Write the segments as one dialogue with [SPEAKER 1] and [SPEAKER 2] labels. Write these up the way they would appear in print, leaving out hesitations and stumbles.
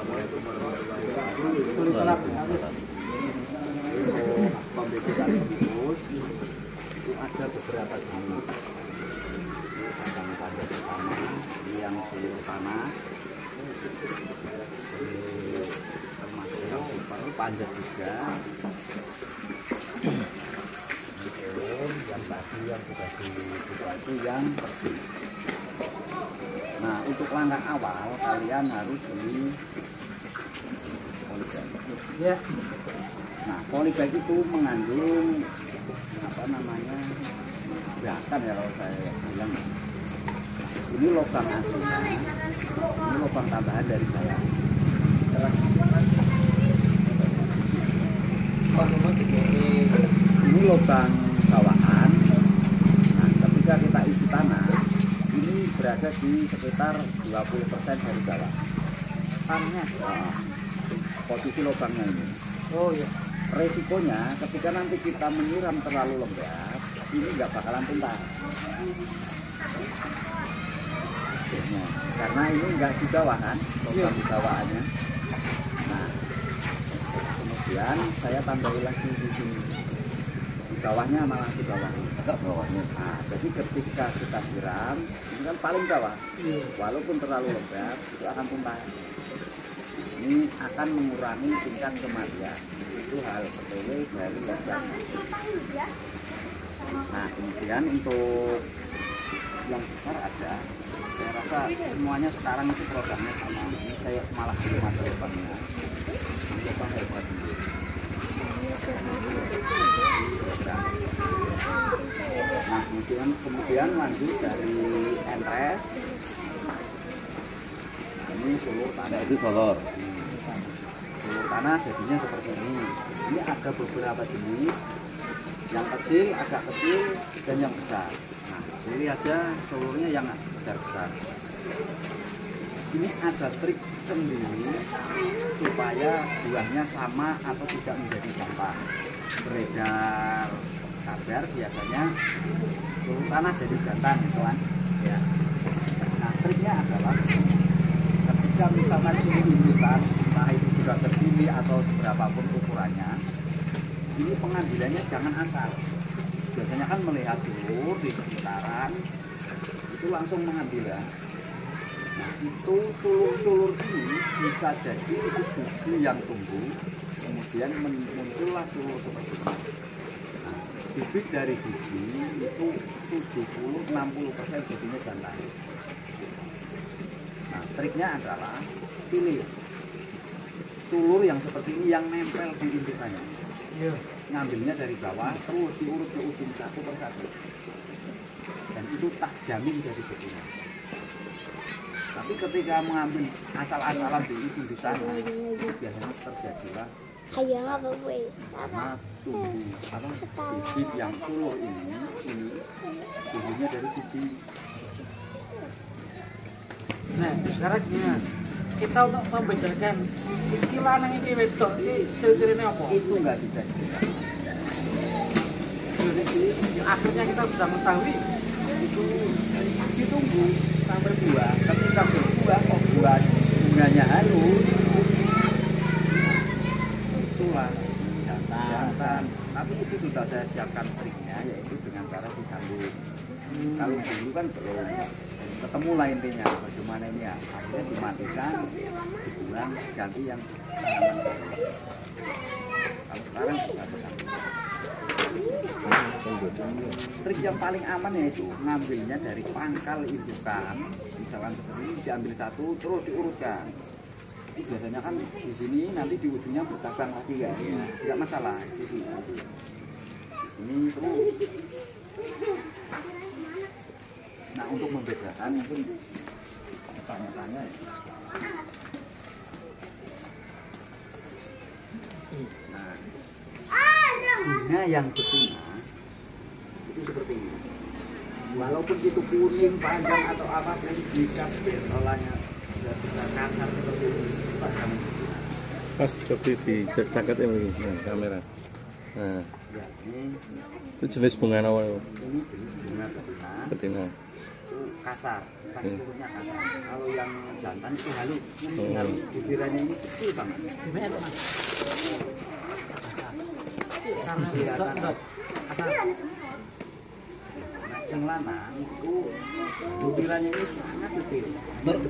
[SPEAKER 1] Assalamualaikum warahmatullahi wabarakatuh. Untuk pembibitan tikus itu ada beberapa jenis. Kacang panjang pertama, ini yang sulur tanah, termasuk yang super panjang juga. Yang tadi yang sudah dibuka itu yang bersih. Nah, untuk langkah awal kalian harus beli polybag. Ya. Nah, polybag itu mengandung apa namanya? Bahkan ya kalau saya bilang ini lubang aslinya, ini lubang tambahan dari saya. Ini lubang bawahan. Nah, ketika kita isi tanah, ini berada di sekitar 20% dari bawah. Tanahnya, posisi lubangnya ini. Oh iya. Resikonya ketika nanti kita menyiram terlalu lembab, ini nggak bakalan tuntas. Nah, karena ini nggak di bawah kan, lubang di bawahannya. Nah, kemudian saya tambahin lagi di sini. Di bawahnya malah di bawah. Bawahnya. Nah, jadi ketika kita siram, ini kan paling bawah. Walaupun terlalu lembab, itu akan tuntas. Ini akan mengurangi tingkat kematian. Itu hal sepele dari lubang. Nah, kemudian untuk yang besar ada. Saya rasa semuanya sekarang itu produknya sama. Ini saya malah belum ada lubangnya. Ini lubang hebat ini. Nah, kemudian lanjut dari entres. Ini sulur tanah. Itu sulur. Sulur tanah jadinya seperti ini. Ini ada beberapa jenis. Yang kecil, agak kecil, dan yang besar. Nah, pilih aja sulurnya yang besar-besar. Ini ada trik sendiri supaya buahnya sama atau tidak menjadi gampang. Beredar kabar biasanya sulur tanah jadi jantan, gitu kan? Ya. Nah, triknya adalah ketika misalkan ini indukan, entah itu sudah terpilih atau berapapun ukurannya, ini pengambilannya jangan asal. Biasanya kan melihat sulur di sekitaran, itu langsung mengambil ya. Nah, itu sulur-sulur ini bisa jadi itu biji yang tumbuh, kemudian muncullah sulur seperti ini. Nah, bibit dari biji itu 70-60% jadinya jantan. Nah, triknya adalah pilih sulur yang seperti ini yang nempel di indukannya. Ngambilnya dari bawah terus diurut ke ujung satu persatu. Dan itu tak jamin jadi betina. Tapi ketika mengambil asal-asalan di ujung di sana, biasanya terjadilah karena bibit yang sulur ini tumbuhnya dari biji.
[SPEAKER 2] Nah, sekarang gini Mas, kita untuk membedakan iki lanang iki wedok iki ciri-cirine apa?
[SPEAKER 1] Itu nggak bisa dibedakan.
[SPEAKER 2] Akhirnya kita bisa mengetahui
[SPEAKER 1] itu ditunggu sampai buah. Ketika berbuah kok bunganya halus, itulah jantan. Tapi itu sudah saya siapkan triknya, yaitu dengan cara disambung. Kalau dulu kan belum ketemu lah intinya bagaimana ini ya, akhirnya dimatikan, dibuang, ganti yang tanaman. Kalau sekarang sudah bersambung. Trik yang paling aman yaitu ngambilnya dari pangkal indukan, misalkan seperti ini diambil satu terus diurutkan. Ini biasanya kan di sini nanti di ujungnya bercabang lagi ya, tidak masalah. Di sini terus. Nah, untuk membedakan mungkin tanya-tanya ya. Nah, bunga yang betina itu seperti ini. Walaupun itu kuning, panjang atau apapun, jika berolahnya sudah bisa kasar seperti ini, pasang betina.
[SPEAKER 3] Pas seperti di jaket ini, nah, kamera. Nah,
[SPEAKER 1] Ya, ini
[SPEAKER 3] itu jenis bunga apa?
[SPEAKER 1] ini jenis bunga betina.
[SPEAKER 3] Betina.
[SPEAKER 1] Itu kasar, teksturnya kasar. Kalau yang jantan itu halus, halus. Butirannya ini kecil banget.
[SPEAKER 2] Gimana tuh mas? Sana
[SPEAKER 1] Kelihatan.
[SPEAKER 2] asal
[SPEAKER 1] Nah, yang lanang itu butirannya ini sangat kecil.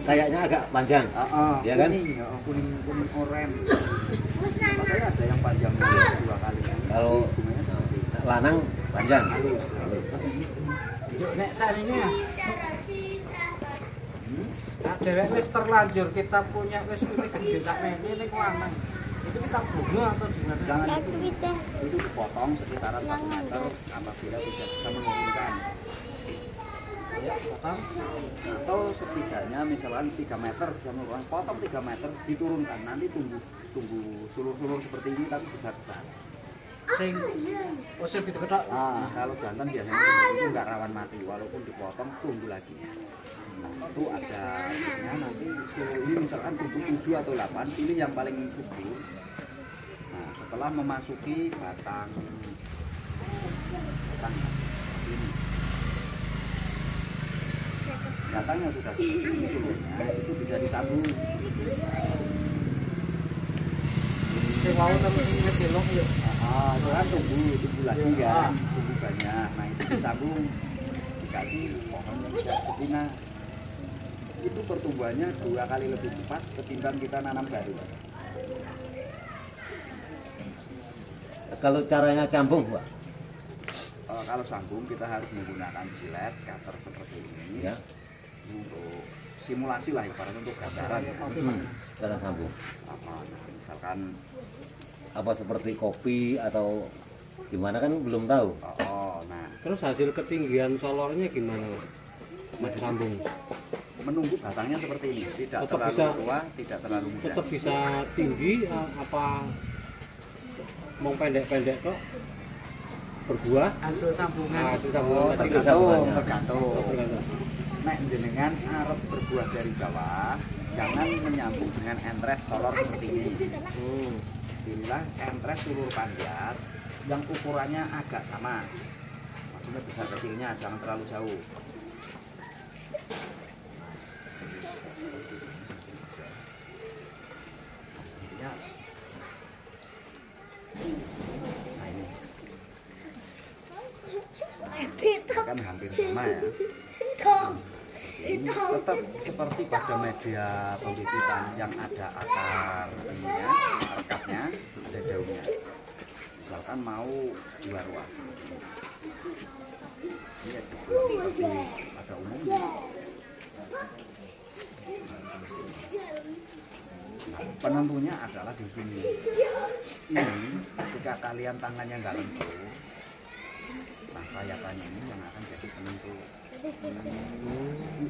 [SPEAKER 4] Kayaknya agak panjang. Ya kan?
[SPEAKER 1] Kuning, kuning oranye. Makanya ada yang panjang 2 kali.
[SPEAKER 4] Kalau
[SPEAKER 1] Bunganya seperti itu.
[SPEAKER 4] lanang panjang.
[SPEAKER 1] Halus.
[SPEAKER 2] yuk nek saat ini mas. Nah, dewek wis terlanjur kita punya wis ini gede sakmene ini lanang. Itu kita bunuh atau gimana?
[SPEAKER 1] Jangan itu dipotong sekitaran 1 meter apabila tidak bisa menurunkan.
[SPEAKER 2] Ya, potong.
[SPEAKER 1] Atau setidaknya misalkan 3 meter bisa menurunkan, potong 3 meter diturunkan, nanti tumbuh sulur-sulur seperti ini tapi besar-besar.
[SPEAKER 2] Sing sing diketok.
[SPEAKER 1] Nah, kalau jantan biasanya seperti itu nggak rawan mati walaupun dipotong tumbuh lagi. Nah, itu ada hasilnya nanti ini misalkan tumbuh 7 atau 8, pilih yang paling subur. Nah, setelah memasuki batang ini, batangnya sudah seperti ini sulurnya, itu bisa disambung.
[SPEAKER 2] Sing mau temen sing ngedelok yuk.
[SPEAKER 1] Itu kan tumbuh lagi kan, tumbuh banyak. Nah itu disambung, dikasih pohon yang sudah betina. Itu pertumbuhannya 2 kali lebih cepat ketimbang kita nanam baru.
[SPEAKER 4] Kalau caranya cambung, Pak.
[SPEAKER 1] Kalau sambung kita harus menggunakan jilet, cutter seperti ini
[SPEAKER 4] Ya.
[SPEAKER 1] untuk simulasi lah ibaratnya untuk gambaran.
[SPEAKER 4] Cara sambung.
[SPEAKER 1] Misalkan
[SPEAKER 4] Apa seperti kopi atau gimana kan belum tahu.
[SPEAKER 1] nah
[SPEAKER 5] Terus hasil ketinggian solornya gimana, Mas Sambung?
[SPEAKER 1] menunggu batangnya seperti ini, tidak
[SPEAKER 5] Tetap
[SPEAKER 1] terlalu
[SPEAKER 5] bisa-
[SPEAKER 1] tua, tidak terlalu muda.
[SPEAKER 5] Tetap bisa tinggi apa mau pendek-pendek kok berbuah?
[SPEAKER 2] Hasil sambungan.
[SPEAKER 5] Hasil sambungan tadi.
[SPEAKER 1] Tergantung.
[SPEAKER 5] Tergantung.
[SPEAKER 1] Nek jenengan arep berbuah dari bawah, jangan menyambung dengan entres solor seperti ini. Pilihlah entres sulur panjat yang ukurannya agak sama. Maksudnya besar kecilnya, jangan terlalu jauh. Ya. Nah ini kan hampir sama ya. Ini tetap seperti pada media pembibitan yang ada akar ininya, rekatnya, ada daunnya. Misalkan mau 2 ruas. Ini seperti pada umumnya. Nah, penentunya adalah di sini. Ini ketika kalian tangannya nggak lentur, nah sayapannya ini yang akan jadi penentu.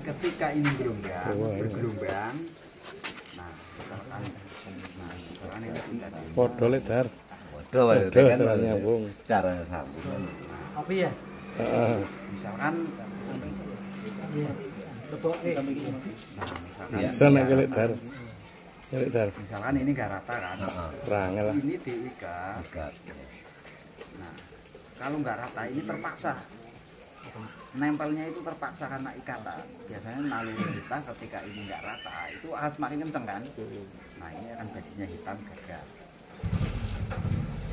[SPEAKER 1] Ketika ini bergelombang, nah misalkan ini sudah di
[SPEAKER 3] Podo ledar.
[SPEAKER 4] Waduh,
[SPEAKER 3] Podo ledar nyambung.
[SPEAKER 4] cara sambung.
[SPEAKER 2] Kopi ya?
[SPEAKER 3] Heeh.
[SPEAKER 1] misalkan
[SPEAKER 2] Iya. Lebok
[SPEAKER 1] nah misalkan
[SPEAKER 3] Bisa nek ledar. Ledar.
[SPEAKER 1] misalkan ini nggak rata kan,
[SPEAKER 3] Rangel lah.
[SPEAKER 1] ini diikat. Nah kalau nggak rata ini terpaksa nempelnya itu terpaksa karena ikatan. Biasanya naluri kita ketika ini nggak rata itu akan semakin kenceng kan. Nah ini akan jadinya hitam gagal.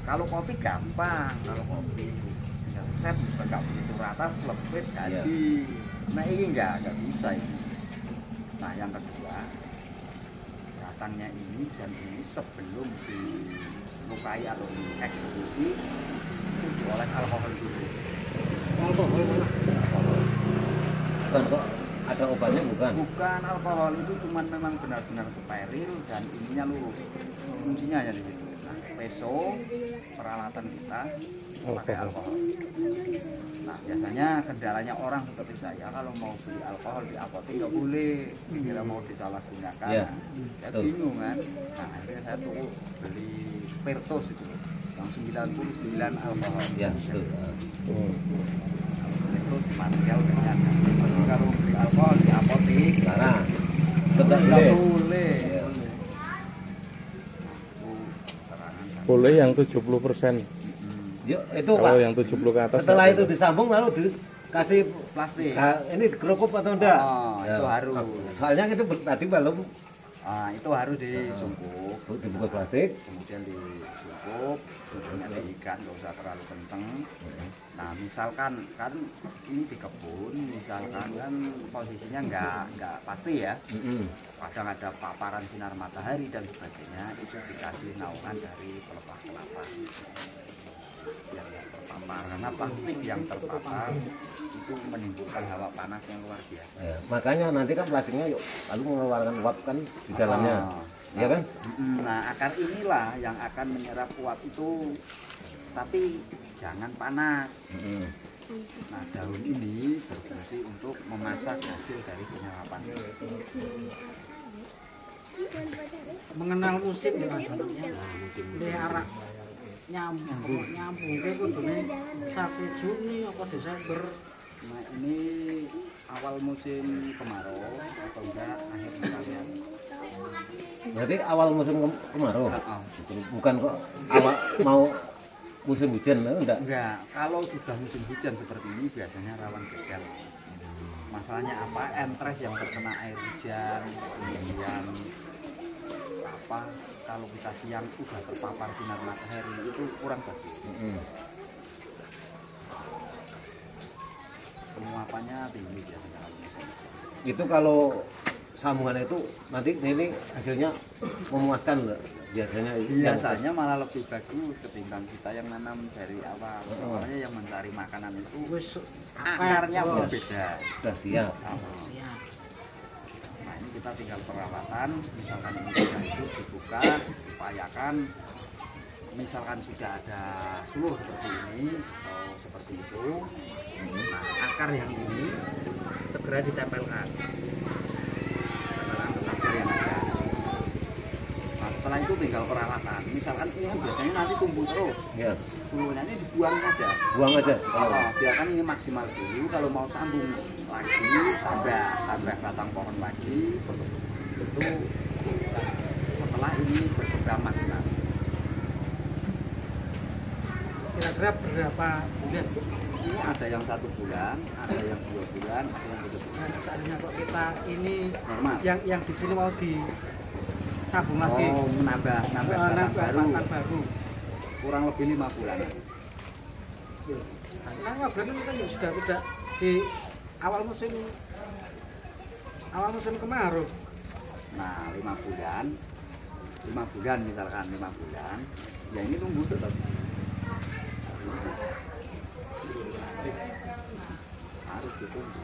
[SPEAKER 1] Kalau kopi gampang, kalau kopi tinggal set nggak begitu rata, selepit ganti. Nah ini nggak bisa ini. Nah yang kedua, batangnya ini dan ini sebelum dilukai atau dieksekusi itu dioles alkohol dulu.
[SPEAKER 5] Alkohol mana?
[SPEAKER 4] Bukan kok ada obatnya bukan?
[SPEAKER 1] Bukan alkohol, itu cuman memang benar-benar steril dan ininya lurus. Kuncinya hanya di situ. Nah, peso peralatan kita pakai alkohol. Nah, biasanya kendalanya orang seperti saya kalau mau beli alkohol di apotek nggak boleh, dikira mau disalahgunakan.
[SPEAKER 4] Ya,
[SPEAKER 1] Saya
[SPEAKER 4] betul.
[SPEAKER 1] bingung kan. Nah, akhirnya saya tuh beli Spiritus itu yang 99 alkohol.
[SPEAKER 4] Ya, betul.
[SPEAKER 1] Itu material dengan kalau beli alkohol di apotek
[SPEAKER 4] Larang. Tetap
[SPEAKER 1] nggak
[SPEAKER 4] boleh.
[SPEAKER 1] boleh.
[SPEAKER 4] Ya.
[SPEAKER 3] Boleh yang 70%.
[SPEAKER 4] Yuk, itu
[SPEAKER 3] Kalau
[SPEAKER 4] Pak.
[SPEAKER 3] yang 70 ke atas
[SPEAKER 4] Setelah
[SPEAKER 3] nggak
[SPEAKER 4] itu
[SPEAKER 3] boleh.
[SPEAKER 4] disambung lalu kasih
[SPEAKER 1] plastik.
[SPEAKER 4] ini dikerupuk atau enggak?
[SPEAKER 1] Oh, itu harus.
[SPEAKER 4] Soalnya itu tadi belum
[SPEAKER 1] Ah, itu harus disungkup,
[SPEAKER 4] dibungkus plastik.
[SPEAKER 1] kemudian disungkup, sungkupnya diikat, nggak usah terlalu kenceng. Nah, misalkan kan ini di kebun, misalkan kan posisinya nggak pasti ya. Kadang ada paparan sinar matahari dan sebagainya, itu dikasih naungan dari pelepah kelapa. Biar nggak terpapar, karena plastik yang terpapar itu menimbulkan hawa panas yang luar biasa.
[SPEAKER 4] Ya, makanya nanti kan plastiknya yuk lalu mengeluarkan uap kan di dalamnya. Iya kan?
[SPEAKER 1] Nah, akar inilah yang akan menyerap uap itu, tapi jangan panas. Nah, daun ini berfungsi untuk memasak hasil dari penyerapan.
[SPEAKER 2] Mengenal musim ya Mas. Ini arah nyambung kayak kudune sasi Juni apa Desember.
[SPEAKER 1] Nah, ini awal musim kemarau atau enggak akhir musim.
[SPEAKER 4] Berarti awal musim kemarau.
[SPEAKER 1] Oh.
[SPEAKER 4] Bukan kok awal mau musim hujan enggak?
[SPEAKER 1] Enggak, kalau sudah musim hujan seperti ini biasanya rawan gagal. Masalahnya apa? Entres yang terkena air hujan, kemudian apa? Kalau kita siang udah terpapar sinar matahari itu kurang bagus. Penguapannya tinggi biasanya.
[SPEAKER 4] Itu kalau sambungan itu nanti ini hasilnya memuaskan enggak? Biasanya
[SPEAKER 1] Malah lebih bagus ketimbang kita yang nanam dari awal. Soalnya yang mencari makanan itu akarnya berbeda.
[SPEAKER 4] sudah siap.
[SPEAKER 2] Siap.
[SPEAKER 1] Nah, ini kita tinggal perawatan, misalkan ini sudah hidup dibuka, upayakan misalkan sudah ada telur seperti ini atau seperti itu. Nah, akar yang ini segera ditempelkan. Akar yang ada. Nah, setelah itu tinggal perawatan. Misalkan ini kan biasanya nanti tumbuh terus.
[SPEAKER 4] Ya.
[SPEAKER 1] Telurnya ini dibuang saja.
[SPEAKER 4] Buang aja.
[SPEAKER 1] Biarkan ini maksimal dulu. Kalau mau sambung lagi, tambah batang pohon lagi. Itu setelah ini berprogram maksimal.
[SPEAKER 2] Kira-kira berapa bulan?
[SPEAKER 1] Ini ada yang 1 bulan, ada yang 2 bulan, ada yang 3 bulan.
[SPEAKER 2] Nah, seandainya kok kita ini
[SPEAKER 1] Normal.
[SPEAKER 2] yang di sini mau disambung lagi.
[SPEAKER 1] Oh, menambah batang baru.
[SPEAKER 2] Batang baru.
[SPEAKER 1] Kurang lebih 5 bulan.
[SPEAKER 2] Nah, 5 bulan itu kan sudah tidak di awal musim kemarau.
[SPEAKER 1] Nah, 5 bulan. 5 bulan misalkan 5 bulan. Ya ini tunggu tetap. Harus ditunggu.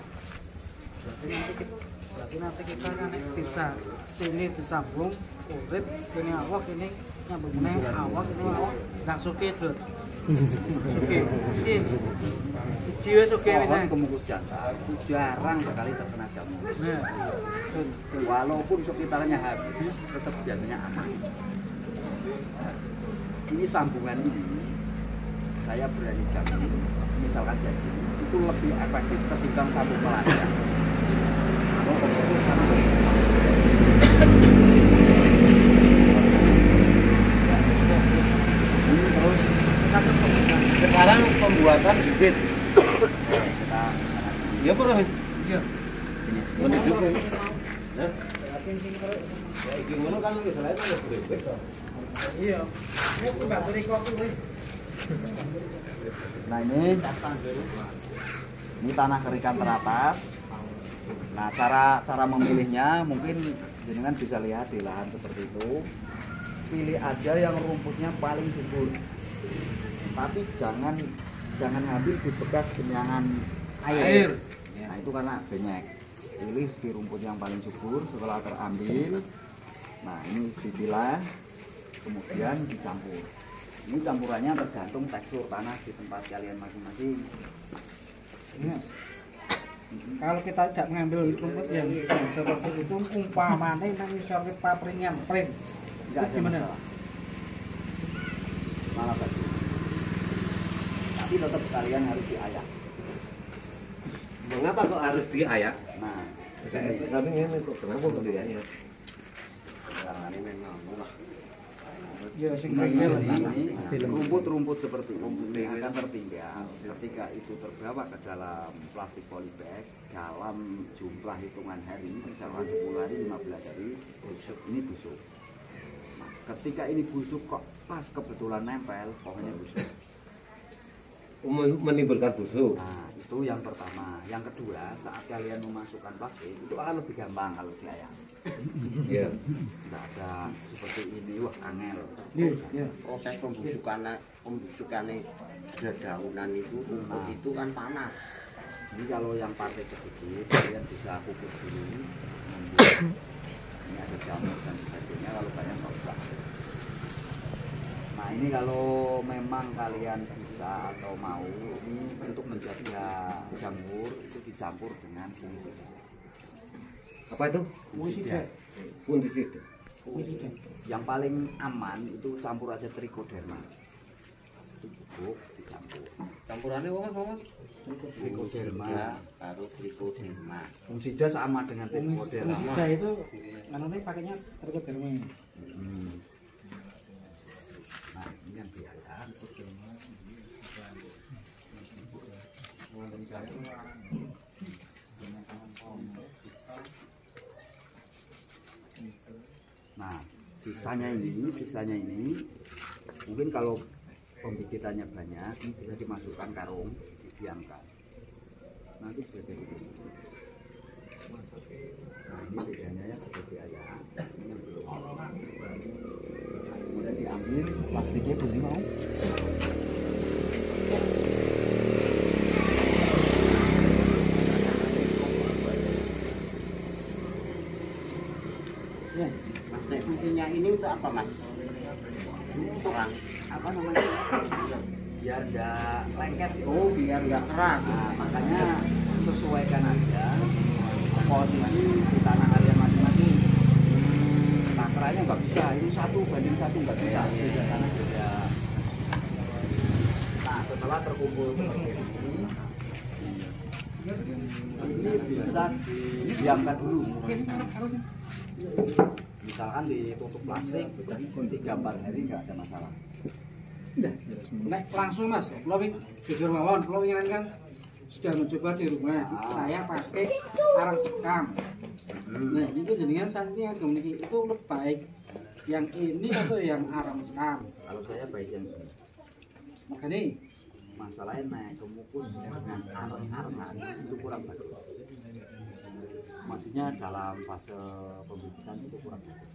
[SPEAKER 2] Berarti nanti kita kan bisa sini disambung urip ini awak ini nyambung meneh awak ini awak ndak suke dulu. Suke. Siji wis suke wis.
[SPEAKER 1] Pohon kemukus jantan itu jarang sekali terkena jamur.
[SPEAKER 2] Nah,
[SPEAKER 1] Walaupun sekitarnya habis, tetap biasanya aman. Ini sambungan ini, saya berani jamin, misalkan jadi itu lebih efektif ketimbang sambung pelajar. Kalau kemukus sambung. Ini terus
[SPEAKER 4] Sekarang pembuatan bibit.
[SPEAKER 1] kita
[SPEAKER 4] Ya pernah.
[SPEAKER 2] iya.
[SPEAKER 4] Menuju ke. Nah. Ya gimana kan selain ada bibit.
[SPEAKER 2] Iya. Ini bateri kopi wis.
[SPEAKER 1] Nah ini tanah kerikan teratas. Nah cara memilihnya mungkin jenengan bisa lihat di lahan seperti itu. Pilih aja yang rumputnya paling subur. Tapi jangan ambil di bekas genangan air. Nah itu karena banyak. Pilih di rumput yang paling subur. Setelah terambil, nah ini dipilah, kemudian dicampur. Ini campurannya tergantung tekstur tanah di tempat kalian masing-masing.
[SPEAKER 2] Yes. Kalau kita tidak mengambil rumput yang seperti itu, umpamanya nanti sorot papringan, pring,
[SPEAKER 1] Enggak ada
[SPEAKER 2] gimana?
[SPEAKER 1] masalah. Malah bagus. Tapi tetap kalian harus diayak.
[SPEAKER 4] Mengapa kok harus diayak?
[SPEAKER 1] Nah,
[SPEAKER 4] Tapi ini kok kenapa kok diayak?
[SPEAKER 1] ini memang murah.
[SPEAKER 2] Ya sing
[SPEAKER 1] Ini
[SPEAKER 2] bengkel.
[SPEAKER 1] rumput-rumput seperti ini akan tertinggal ketika itu terbawa ke dalam plastik polybag dalam jumlah hitungan hari, misalkan 10 hari, 15 hari, busuk, ini busuk. Nah, ketika ini busuk kok pas kebetulan nempel, pokoknya busuk.
[SPEAKER 4] Menimbulkan busuk.
[SPEAKER 1] Nah, itu yang pertama. Yang kedua, saat kalian memasukkan plastik itu akan lebih gampang kalau diayak.
[SPEAKER 4] Iya.
[SPEAKER 1] Tidak ada seperti ini, wah angel.
[SPEAKER 2] Iya.
[SPEAKER 5] Proses pembusukannya dedaunan itu rumput itu kan panas.
[SPEAKER 1] Ini kalau yang pakai sedikit, kalian bisa kukus dulu. Membuat, ini ada jamur dan sebagainya. Kalau kalian nggak usah. Nah ini kalau memang kalian bisa atau mau, ini untuk menjaga jamur itu dicampur dengan fungisida.
[SPEAKER 4] Apa itu?
[SPEAKER 2] Fungisida.
[SPEAKER 4] Fungisida.
[SPEAKER 2] Fungisida.
[SPEAKER 1] Yang paling aman itu campur aja trichoderma. Itu bubuk dicampur.
[SPEAKER 5] Campurannya apa mas?
[SPEAKER 1] Trichoderma.
[SPEAKER 5] Baru trichoderma.
[SPEAKER 1] Fungisida sama dengan trichoderma.
[SPEAKER 2] Fungisida itu namanya pakainya trichoderma.
[SPEAKER 1] Nah ini yang biasa. Nah sisanya ini mungkin kalau pembibitannya banyak ini bisa dimasukkan karung, didiamkan, nanti bisa jadi begini. Nah ini bedanya ya seperti ayam. Kemudian diambil plastiknya bunyi mau.
[SPEAKER 2] Ya.
[SPEAKER 5] Nah, fungsinya ini untuk apa mas? Orang
[SPEAKER 1] Apa namanya? Biar nggak lengket.
[SPEAKER 5] oh biar nggak keras.
[SPEAKER 1] Nah, makanya sesuaikan aja posisi di tanah kalian masing-masing. Takarannya nggak bisa, ini 1:1 nggak bisa, beda tanah beda. Nah setelah terkumpul seperti ini bisa didiamkan dulu. Misalkan ditutup plastik 3-4 hari nggak ada masalah.
[SPEAKER 2] Nek langsung mas, kalau jujur mawon, kalau ingin kan sudah mencoba di rumah, saya pakai arang sekam. Nah itu jenengan santinya memiliki itu lebih baik yang ini atau yang arang sekam.
[SPEAKER 1] Kalau saya baik yang ini.
[SPEAKER 2] Makanya
[SPEAKER 1] Masalahnya naik kemukus dengan arang-arangan itu kurang bagus. Maksudnya dalam fase pembibitan itu kurang bagus.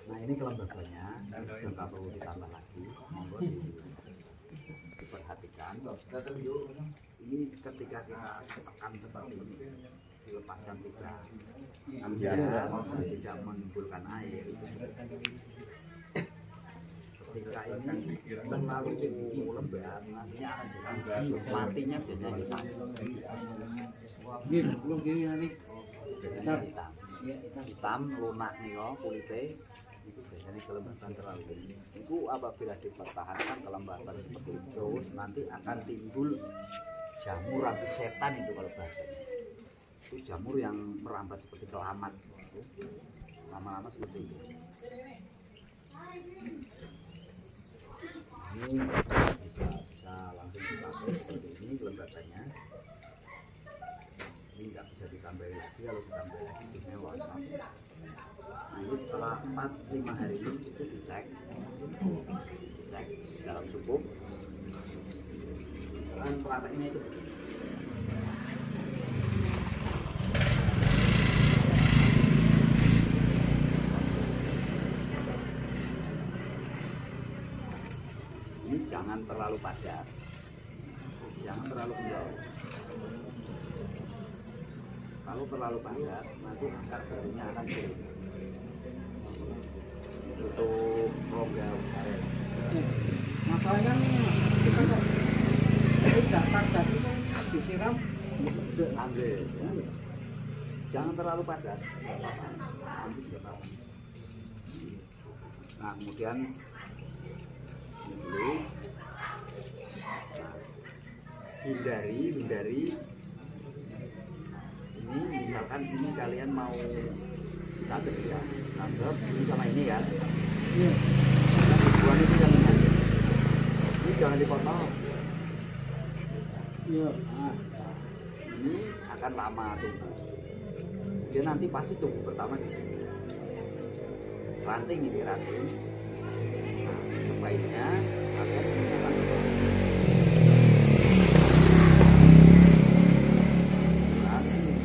[SPEAKER 1] Nah ini kelembabannya sudah tak perlu ditambah lagi, monggo diperhatikan. Ini ketika kita tekan seperti ini, dilepaskan tidak tidak menimbulkan air. Ketika ini terlalu lembab, nantinya akan jadi matinya biasanya hitam.
[SPEAKER 2] ini belum gini nanti
[SPEAKER 1] Biasanya hitam, lunak nih kulitnya. Itu biasanya kelembaban terlalu tinggi. Itu apabila dipertahankan kelembaban seperti itu terus nanti akan timbul jamur atau setan itu kalau bahasanya. Itu jamur yang merambat seperti kelamat. Lama-lama seperti itu. Ini bisa langsung dipakai seperti ini kelembabannya. Ini nggak bisa ditambahin lagi, kalau ditambahin lagi istimewa. Nah ini setelah 4-5 hari itu dicek dalam cukup. Dan prakteknya itu ini jangan terlalu padat, jangan terlalu kental. Kalau terlalu padat nanti akar barunya akan turun. Untuk rongga utara.
[SPEAKER 2] masalahnya kan kita kok tidak padat itu kan disiram
[SPEAKER 1] Ambil, ya. Jangan terlalu padat, nggak apa-apa. Nanti sudah tahu. Nah kemudian ini dulu. Nah, hindari ini misalkan ini kalian mau tancap ya, tancap ini sama ini ya.
[SPEAKER 2] Iya.
[SPEAKER 1] Buang itu jangan tancap. Ini jangan dipotong.
[SPEAKER 2] Iya.
[SPEAKER 1] Nah, ini akan lama tumbuh. Dia nanti pasti tumbuh pertama di sini. Ranting ini ranting. Nah, sebaiknya akan digunakan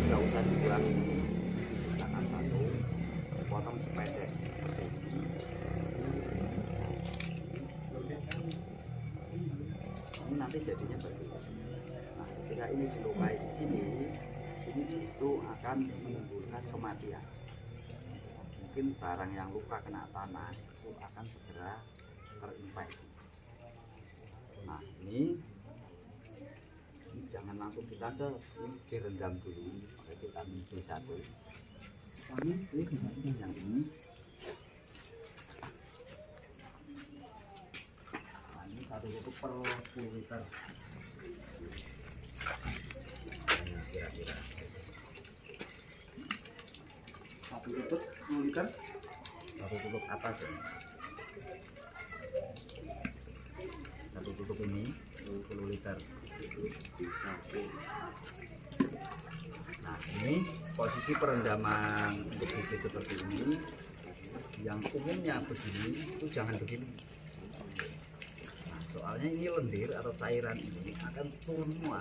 [SPEAKER 1] nggak usah dibuang ini, disisakan satu, potong sepedek seperti ini. Ini nanti jadinya bagus. Nah, ketika ini dilukai di sini, ini itu akan menimbulkan kematian. Mungkin barang yang luka kena tanah itu akan segera terinfeksi. Nah, ini jangan langsung ditancap, ini direndam dulu pakai vitamin B1. Yang ini. Nah, ini 1 tutup per 10 liter. Nah, kira-kira 1 tutup 10 liter. 1 tutup atas ya. 1 tutup ini 10 liter. Nah, ini posisi perendaman untuk bibit seperti ini. Yang umumnya begini itu jangan begini. Nah, soalnya ini lendir atau cairan ini akan turun semua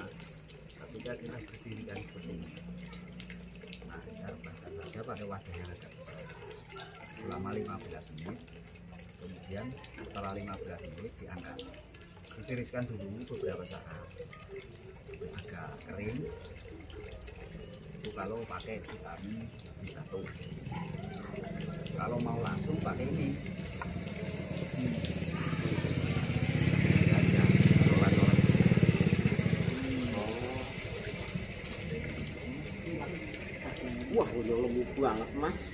[SPEAKER 1] ketika kita berdirikan seperti ini. Nah, kita rebahkan saja pakai wadah yang agak besar selama 15 menit. Kemudian setelah 15 menit diangkat, ditiriskan dulu beberapa saat agak kering. Itu kalau pakai vitamin B1. Kalau mau langsung pakai ini.
[SPEAKER 5] Wah, udah lembut banget, Mas.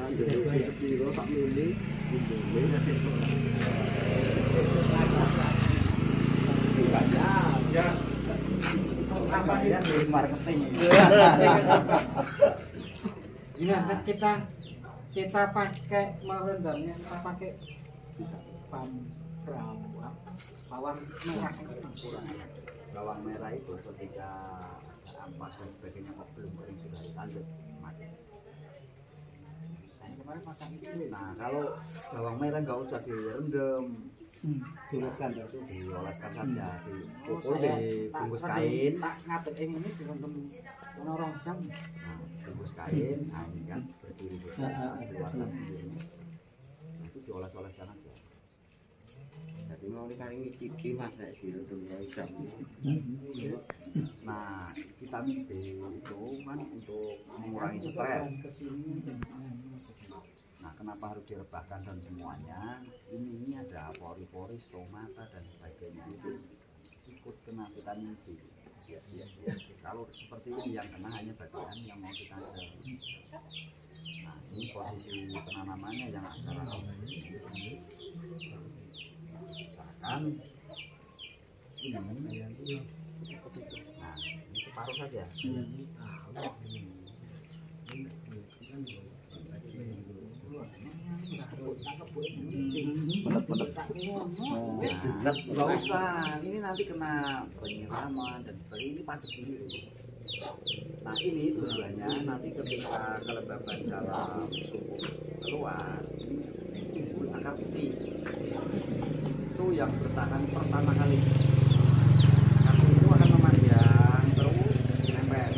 [SPEAKER 5] Ada sepiro tak mili, bumbune
[SPEAKER 1] Ya. Apa ini marketing?
[SPEAKER 2] Ini kita pakai merendamnya, kita pakai bawang merah.
[SPEAKER 1] Bawang merah itu ketika ampas dan sebagainya kok belum kering sudah ditanjep mati.
[SPEAKER 2] Saya kemarin makan itu.
[SPEAKER 1] Nah, kalau bawang merah nggak usah direndam,
[SPEAKER 2] Dioleskan ya.
[SPEAKER 1] dioleskan saja, dipukul,
[SPEAKER 2] Saya
[SPEAKER 1] dibungkus kain.
[SPEAKER 2] Tak ngatur ini direndam orang jam.
[SPEAKER 1] Nah, bungkus kain, nah ini kan berdiri di keluarkan sendiri. Nah, itu dioles-oleskan aja.
[SPEAKER 5] Jadi mau dikali ngicipi Mas nek direndamnya iso.
[SPEAKER 1] Nah, vitamin B itu kan untuk mengurangi stres. Nah, kenapa harus direbahkan dan semuanya? Ini ada pori-pori, stomata dan sebagainya itu ikut kena vitamin B. Kalau seperti ini yang kena hanya bagian yang mau ditanjap. Nah, ini posisi penanamannya yang antara misalkan ini. Nah, ini separuh saja. Nggak usah, ini nanti kena penyiraman dan sebagainya, ini padat dulu. Nah, ini tujuannya nanti ketika kelembaban dalam sumur keluar, ini timbul akar putih. Itu yang bertahan pertama kali. Akar putih itu akan memanjang terus nempel.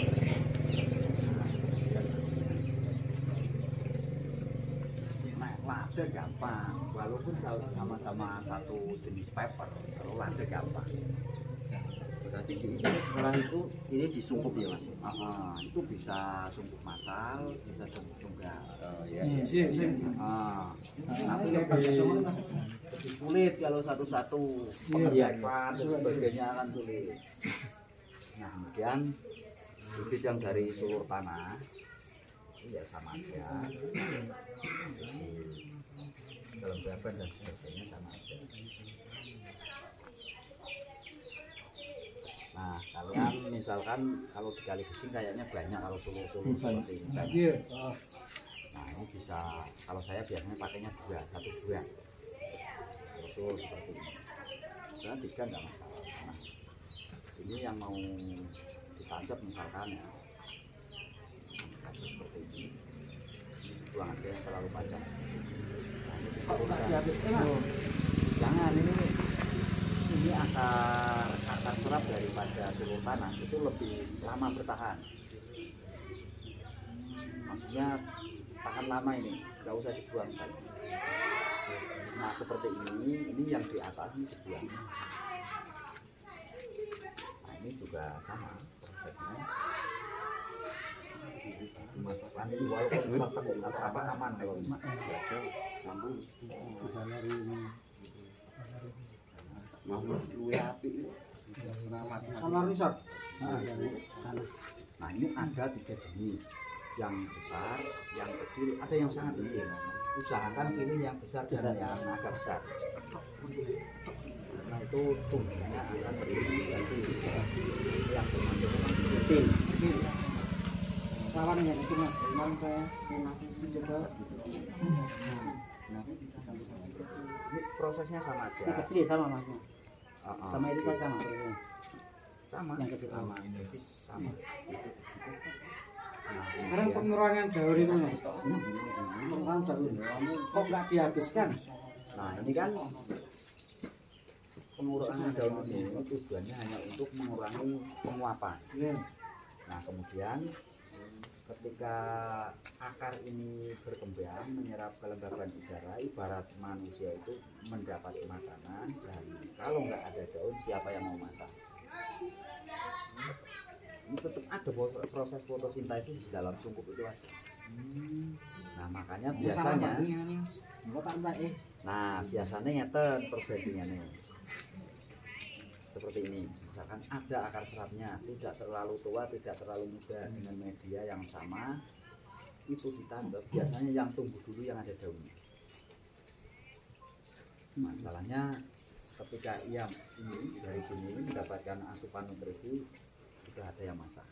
[SPEAKER 1] Nah, lada gampang, walaupun sama-sama satu jenis pepper, kalau lada gampang.
[SPEAKER 5] Berarti setelah itu ini disungkup ya Mas?
[SPEAKER 1] Itu bisa sungkup massal, bisa sungkup tunggal.
[SPEAKER 2] Iya.
[SPEAKER 1] Tapi lebih sulit kalau satu-satu pengecekan dan sebagainya akan sulit. Nah, kemudian bibit yang dari seluruh tanah itu ya sama aja. Kelembaban dan sebagainya sama aja. Nah, kalian misalkan kalau dikali pusing kayaknya banyak kalau tulur-tulur seperti ini.
[SPEAKER 2] Iya.
[SPEAKER 1] ini bisa, kalau saya biasanya pakainya satu dua itu seperti ini. Sebenarnya 3 enggak masalah. Nah, ini yang mau ditancap misalkan ya, seperti ini buang aja yang terlalu panjang. Nah, ini
[SPEAKER 2] Kok nggak dihabiskan mas?
[SPEAKER 1] jangan, ini akar serap daripada sulur tanah itu lebih lama bertahan, maksudnya tahan lama, ini nggak usah dibuang kan. Nah seperti ini yang di atas ini dibuang. Nah ini juga sama prosesnya, dimasukkan ini walaupun matang apa aman kalau sambung mau luwe api
[SPEAKER 2] Sama resort.
[SPEAKER 1] Nah ini ada 3 jenis, yang besar, yang kecil, ada yang sangat kecil. Usahakan pilih yang besar dan yang agak besar, karena itu tumbuhnya akan berganti. Yang kecil
[SPEAKER 2] Lawan yang kecil mas. Kemarin saya masih mencoba.
[SPEAKER 1] ini prosesnya sama aja.
[SPEAKER 2] Yang kecil sama masnya. Sama itu kan sama.
[SPEAKER 1] Sama
[SPEAKER 2] Yang kecil
[SPEAKER 1] sama sama. Nah,
[SPEAKER 2] Sekarang
[SPEAKER 1] kemudian-
[SPEAKER 2] pengurangan daun itu mas. Pengurangan daun. Kok nggak dihabiskan?
[SPEAKER 1] Nah ini kan pengurangan daun ini tujuannya hanya untuk mengurangi penguapan.
[SPEAKER 2] Iya.
[SPEAKER 1] Nah kemudian ketika akar ini berkembang menyerap kelembaban udara, ibarat manusia itu mendapat makanan, dan kalau nggak ada daun siapa yang mau masak? Ini tetap ada proses fotosintesis di dalam sungkup itu ada. Nah makanya biasanya, biasanya ngeten terjadinya nih seperti ini. Misalkan ada akar serapnya, tidak terlalu tua, tidak terlalu muda, dengan media yang sama, itu ditanam. Biasanya yang tumbuh dulu yang ada daunnya. Masalahnya ketika ia ini dari sini mendapatkan asupan nutrisi, sudah ada yang masak.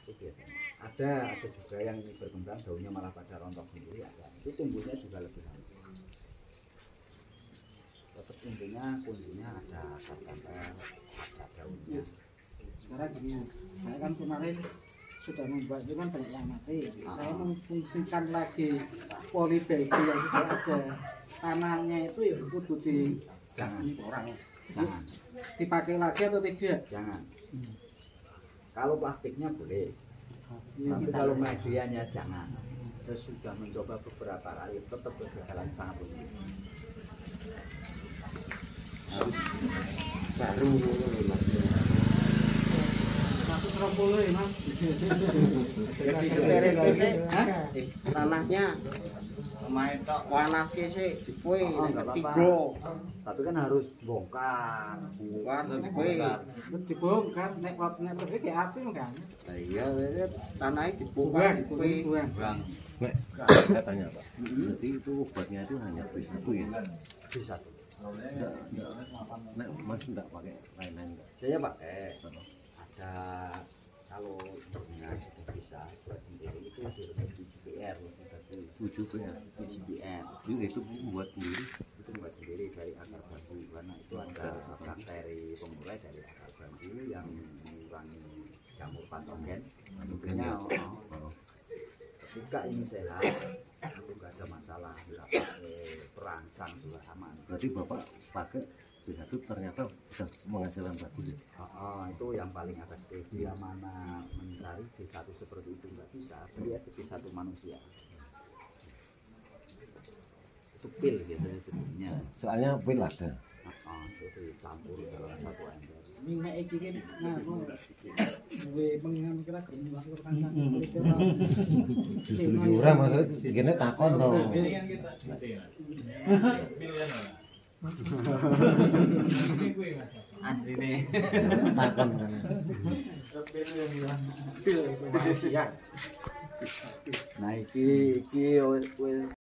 [SPEAKER 1] Itu biasanya. Ada juga yang ini berkembang daunnya malah pada rontok sendiri, ada. Itu tumbuhnya juga lebih lama. Tetap intinya kuncinya ada akar, ada daunnya.
[SPEAKER 2] Sekarang gini mas, saya kan kemarin sudah membuat itu kan banyak yang mati. Saya memfungsikan lagi polybag yang sudah ada. Tanahnya itu ya kudu di
[SPEAKER 1] Jangan,
[SPEAKER 2] orang
[SPEAKER 1] jangan,
[SPEAKER 2] dipakai lagi atau tidak?
[SPEAKER 1] jangan. Kalau plastiknya boleh,
[SPEAKER 2] Ya,
[SPEAKER 1] tapi kalau medianya jangan. Saya sudah mencoba beberapa kali, tetap berjalan sangat rugi. Harus baru mas.
[SPEAKER 2] 120 ya mas.
[SPEAKER 5] Tanahnya main tok panas ki sik kowe
[SPEAKER 1] Nggak
[SPEAKER 5] tiga
[SPEAKER 1] apa-apa. Tapi kan harus bongkar.
[SPEAKER 5] bukan tapi kowe
[SPEAKER 2] Dibongkar, nek pergi di api kan.
[SPEAKER 5] iya tanahnya dibuka kowe
[SPEAKER 2] Buang.
[SPEAKER 1] Bang,
[SPEAKER 3] Nek, saya tanya Pak, berarti itu obatnya itu hanya B1 ya?
[SPEAKER 1] bisa tuh.
[SPEAKER 3] Nek Mas enggak pakai lain-lain enggak?
[SPEAKER 1] Saya pakai. Ada kalau dengan itu bisa buat sendiri itu di GPR lebih bagus.
[SPEAKER 3] 7 ya?
[SPEAKER 1] Di GPR
[SPEAKER 3] Itu buat sendiri.
[SPEAKER 1] itu buat sendiri dari akar bambu, karena itu ada bakteri pemulai dari akar bambu yang mengurangi jamur patogen. Tentunya
[SPEAKER 3] Oh.
[SPEAKER 1] ketika ini sehat, itu nggak ada masalah, nggak pakai perangsang juga aman.
[SPEAKER 3] Berarti Bapak pakai B1 ternyata sudah menghasilkan bagus ya?
[SPEAKER 1] Itu yang paling efektif. Bila mana mencari B1 seperti itu nggak bisa, beli aja B1 manusia. Itu pil biasanya sebetulnya.
[SPEAKER 3] Soalnya pil ada.
[SPEAKER 1] Itu dicampur dalam satu ember.
[SPEAKER 2] Minyak iki kan nganu. Duwe pengen kira kerja masuk kancang.
[SPEAKER 3] Justru ora maksudnya gini takon to.
[SPEAKER 1] Asli nih.
[SPEAKER 3] Takon kan.
[SPEAKER 1] Nah iki wis